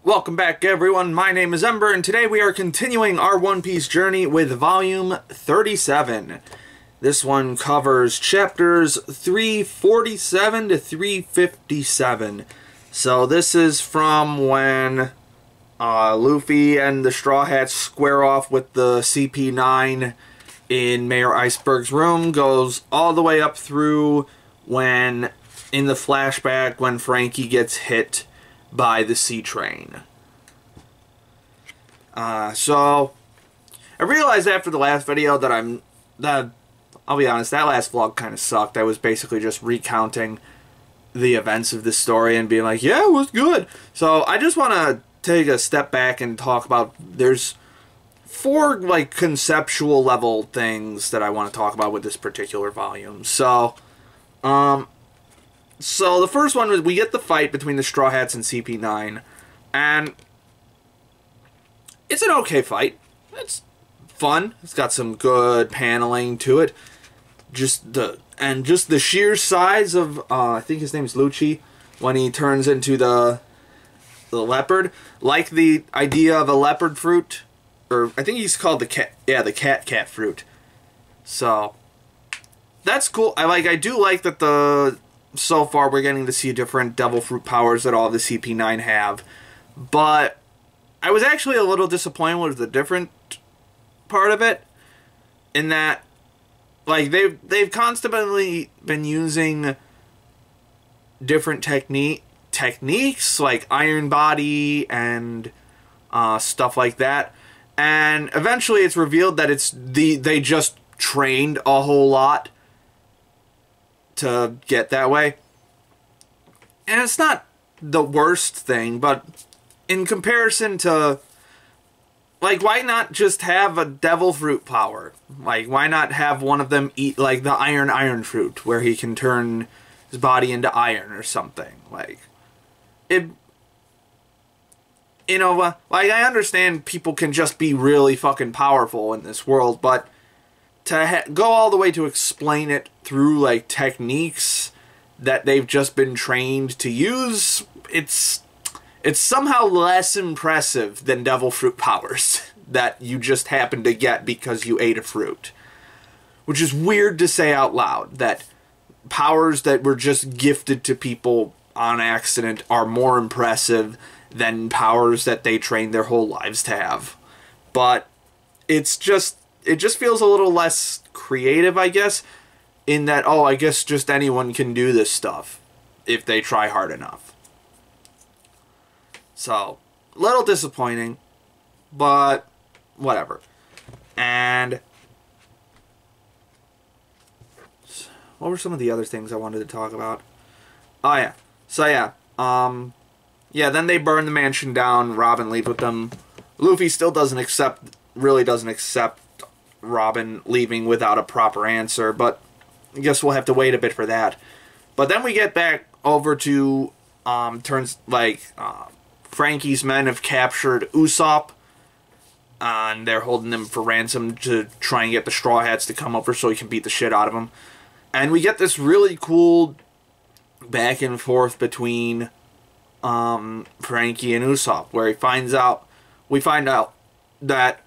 Welcome back, everyone. My name is Ember, and today we are continuing our One Piece journey with Volume 37. This one covers chapters 347 to 357. So this is from when Luffy and the Straw Hats square off with the CP9 in Mayor Iceberg's room, goes all the way up through when, in the flashback, when Franky gets hit by the sea train. So I realized after the last video that I'll be honest, that last vlog kind of sucked. I was basically just recounting the events of this story and being like, yeah, it was good. So I just want to take a step back and talk about, there's four like conceptual level things that I want to talk about with this particular volume. So the first one is we get the fight between the Straw Hats and CP9, and it's an okay fight. It's fun. It's got some good paneling to it. Just the sheer size of I think his name is Lucci when he turns into the leopard. Like the idea of a leopard fruit, or I think he's called the cat. Yeah, the cat fruit. So that's cool. I do like that so far we're getting to see different devil fruit powers that all the CP9 have, but I was actually a little disappointed with the different part of it, in that like they've constantly been using different techniques like iron body and stuff like that, and eventually it's revealed that they just trained a whole lot to get that way. And it's not the worst thing, but in comparison to, like, why not just have a devil fruit power? Like, why not have one of them eat, like, the iron fruit, where he can turn his body into iron or something? Like, it, you know, like, I understand people can just be really fucking powerful in this world, but to go all the way to explain it through, like, techniques that they've just been trained to use, it's somehow less impressive than devil fruit powers that you just happen to get because you ate a fruit. Which is weird to say out loud, that powers that were just gifted to people on accident are more impressive than powers that they trained their whole lives to have. But it just feels a little less creative, I guess, in that, oh, I guess just anyone can do this stuff if they try hard enough. So, a little disappointing, but whatever. And what were some of the other things I wanted to talk about? Oh, yeah. So, yeah. Yeah, then they burn the mansion down. Robin leaves with them. Luffy still really doesn't accept Robin leaving without a proper answer, but I guess we'll have to wait a bit for that. But then we get back over to Franky's men have captured Usopp, and they're holding him for ransom to try and get the Straw Hats to come over so he can beat the shit out of them. And we get this really cool back and forth between Franky and Usopp, where we find out that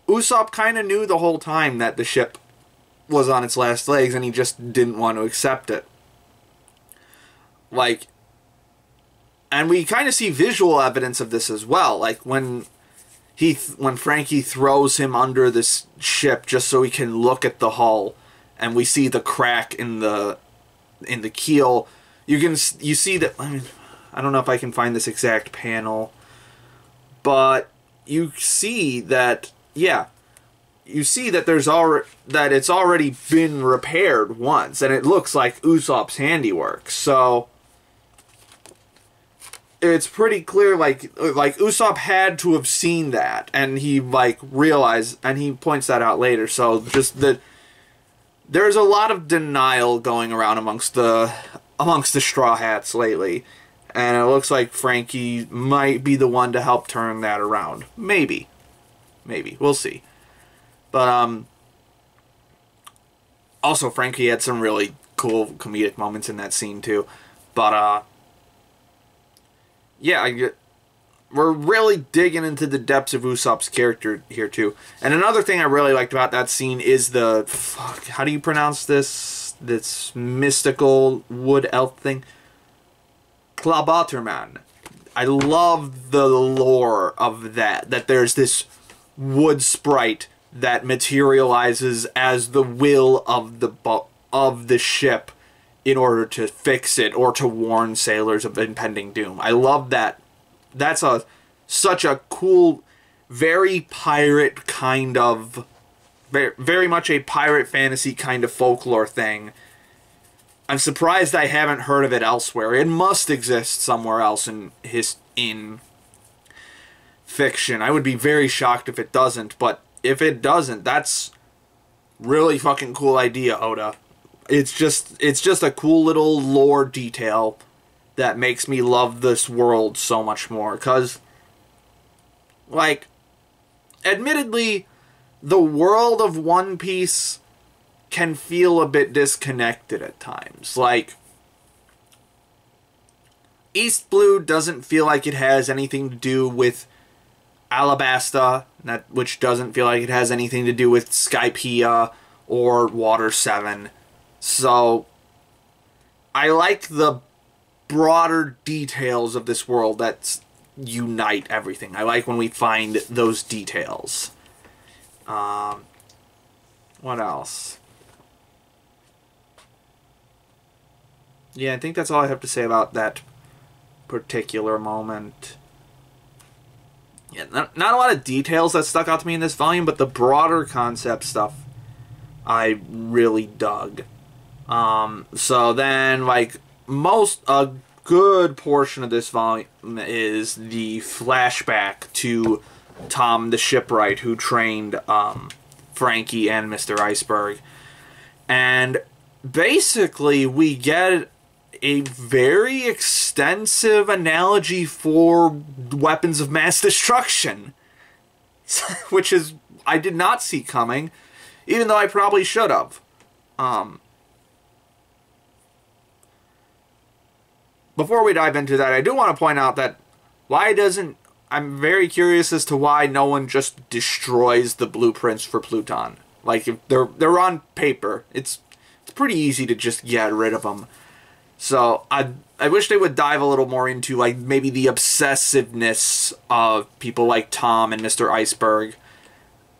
Usopp kind of knew the whole time that the ship was on its last legs, and he just didn't want to accept it. Like, and we kind of see visual evidence of this as well. Like when Franky throws him under this ship just so he can look at the hull, and we see the crack in the keel. You see that. I mean, I don't know if I can find this exact panel, but you see that. Yeah. You see that it's already been repaired once, and it looks like Usopp's handiwork. So it's pretty clear, like Usopp had to have seen that, and he realized, and he points that out later. So just there's a lot of denial going around amongst the Straw Hats lately, and it looks like Franky might be the one to help turn that around. Maybe we'll see. But, also Franky had some really cool comedic moments in that scene, too. But, yeah, we're really digging into the depths of Usopp's character here too. And another thing I really liked about that scene is the how do you pronounce this mystical wood elf thing? Klabauterman. I love the lore of that. That there's this wood sprite that materializes as the will of the ship in order to fix it or to warn sailors of impending doom. I love that. That's such a cool, very pirate kind of, very much a pirate fantasy kind of folklore thing. I'm surprised I haven't heard of it elsewhere. It must exist somewhere else in fiction. I would be very shocked if it doesn't, but if it doesn't, that's really fucking cool idea, Oda. It's just a cool little lore detail that makes me love this world so much more. Because, like, admittedly, the world of One Piece can feel a bit disconnected at times. Like, East Blue doesn't feel like it has anything to do with Alabasta, which doesn't feel like it has anything to do with Skypiea or Water 7. So, I like the broader details of this world that unite everything. I like when we find those details. What else? Yeah, I think that's all I have to say about that particular moment. Yeah, not a lot of details that stuck out to me in this volume, but the broader concept stuff I really dug. So then, like, a good portion of this volume is the flashback to Tom the Shipwright, who trained Franky and Mr. Iceberg. And basically, we get a very extensive analogy for weapons of mass destruction. Which is, I did not see coming, even though I probably should have. Before we dive into that, I do want to point out that I'm very curious as to why no one just destroys the blueprints for Pluton. Like, if they're on paper, it's pretty easy to just get rid of them. So, I wish they would dive a little more into, like, maybe the obsessiveness of people like Tom and Mr. Iceberg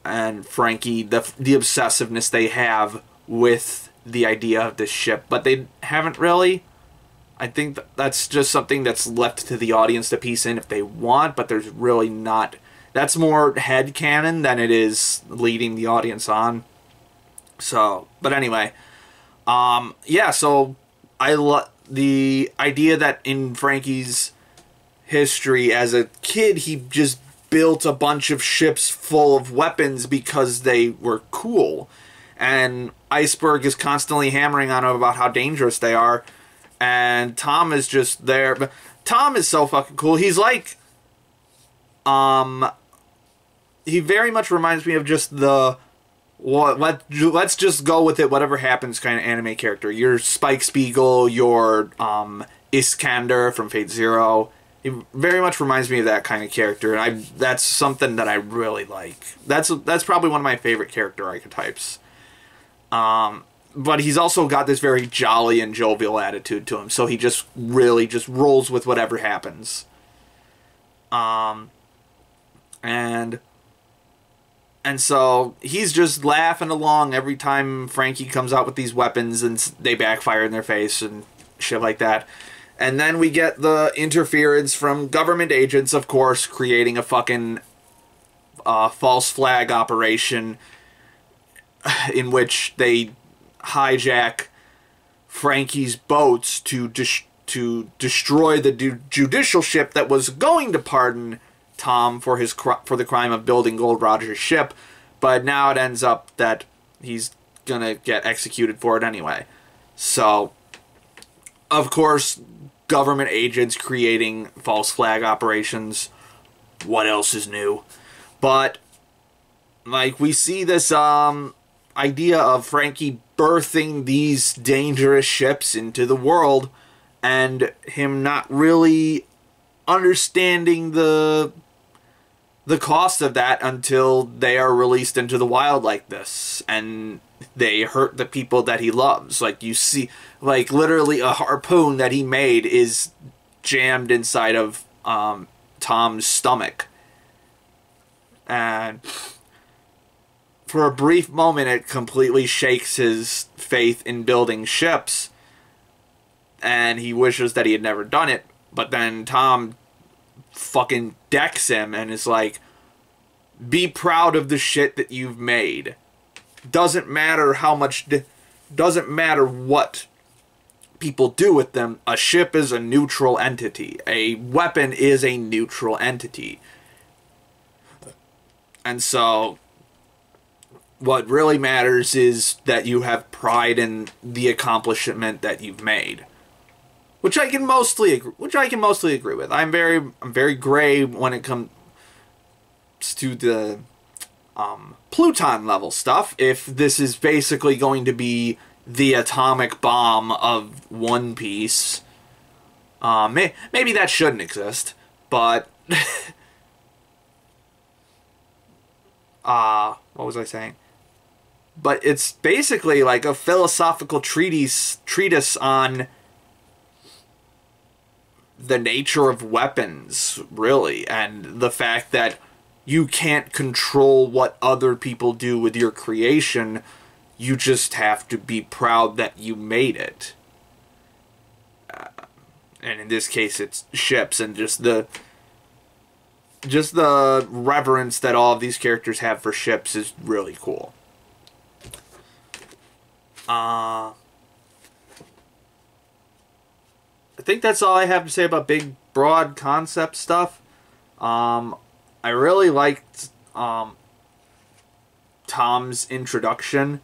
and Franky, the obsessiveness they have with the idea of this ship. But they haven't really. I think that's just something that's left to the audience to piece in if they want, but there's really not. That's more headcanon than it is leading the audience on. So, but anyway. Yeah, so I love the idea that in Franky's history as a kid, he just built a bunch of ships full of weapons because they were cool. And Iceberg is constantly hammering on him about how dangerous they are. And Tom is just there. But Tom is so fucking cool. He's like, he very much reminds me of just the, let's just go with it, whatever happens kind of anime character. Your Spike Spiegel, your Iskander from Fate Zero. He very much reminds me of that kind of character, and that's something that I really like. That's probably one of my favorite character archetypes. But he's also got this very jolly and jovial attitude to him, so he just really just rolls with whatever happens. And so he's just laughing along every time Franky comes out with these weapons and they backfire in their face and shit like that. And then we get the interference from government agents, of course, creating a fucking false flag operation in which they hijack Franky's boats to destroy the judicial ship that was going to pardon Tom for the crime of building Gold Roger's ship, but now it ends up that he's gonna get executed for it anyway. So, of course, government agents creating false flag operations. What else is new? But, like, we see this idea of Franky birthing these dangerous ships into the world, and him not really understanding the cost of that until they are released into the wild like this, and they hurt the people that he loves. Like, you see, like, literally a harpoon that he made is jammed inside of Tom's stomach. And for a brief moment, it completely shakes his faith in building ships, and he wishes that he had never done it. But then Tom fucking decks him and is like, be proud of the shit that you've made. Doesn't matter how much, doesn't matter what people do with them. A ship is a neutral entity. A weapon is a neutral entity. And so, what really matters is that you have pride in the accomplishment that you've made. Which I can mostly agree with. I'm very gray when it comes to the Pluton level stuff. If this is basically going to be the atomic bomb of One Piece, maybe that shouldn't exist. But what was I saying? But it's basically like a philosophical treatise on the nature of weapons, really, and the fact that you can't control what other people do with your creation. You just have to be proud that you made it. And in this case, it's ships, and just the reverence that all of these characters have for ships is really cool. I think that's all I have to say about big, broad concept stuff. I really liked Tom's introduction,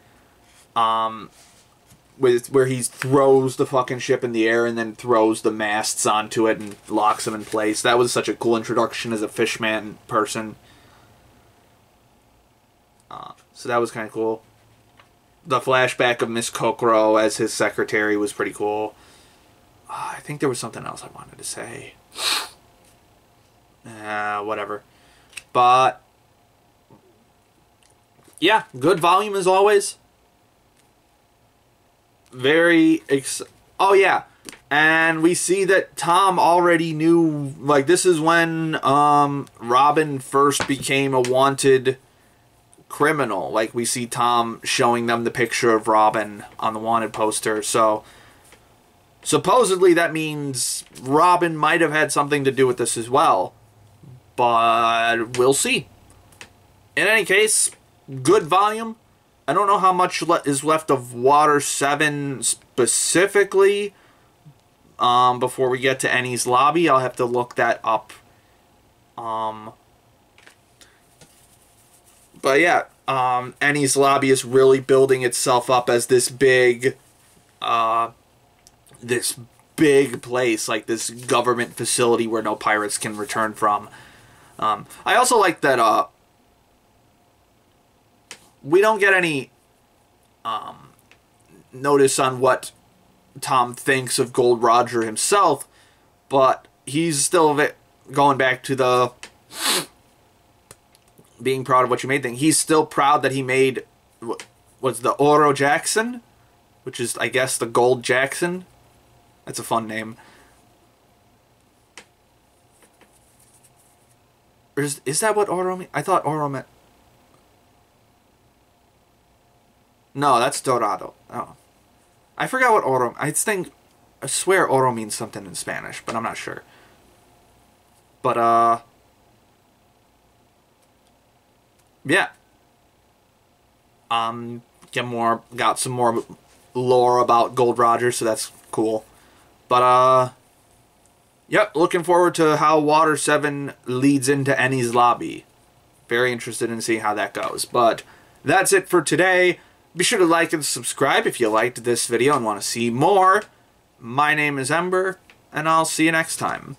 where he throws the fucking ship in the air and then throws the masts onto it and locks them in place. That was such a cool introduction as a fishman person. So that was kind of cool. The flashback of Miss Kokoro as his secretary was pretty cool. I think there was something else I wanted to say. Whatever. But yeah, good volume as always. Oh yeah, and we see that Tom already knew, like, this is when Robin first became a wanted criminal. Like, we see Tom showing them the picture of Robin on the wanted poster, so supposedly that means Robin might have had something to do with this as well, but we'll see. In any case, good volume. I don't know how much is left of Water 7 specifically before we get to Enies Lobby. I'll have to look that up. But yeah, Enies Lobby is really building itself up as this big place, like this government facility where no pirates can return from. I also like that we don't get any notice on what Tom thinks of Gold Roger himself, but he's still going back to the being proud of what you made thing. He's still proud that he made what's the Oro Jackson, which is, I guess, the Gold Jackson. That's a fun name. Is that what Oro meant? I thought Oro meant... No, that's Dorado. Oh. I forgot what Oro... I swear Oro means something in Spanish, but I'm not sure. But, yeah. Got some more lore about Gold Roger, so that's cool. But, yep, looking forward to how Water 7 leads into Enies Lobby. Very interested in seeing how that goes. But that's it for today. Be sure to like and subscribe if you liked this video and want to see more. My name is Ember, and I'll see you next time.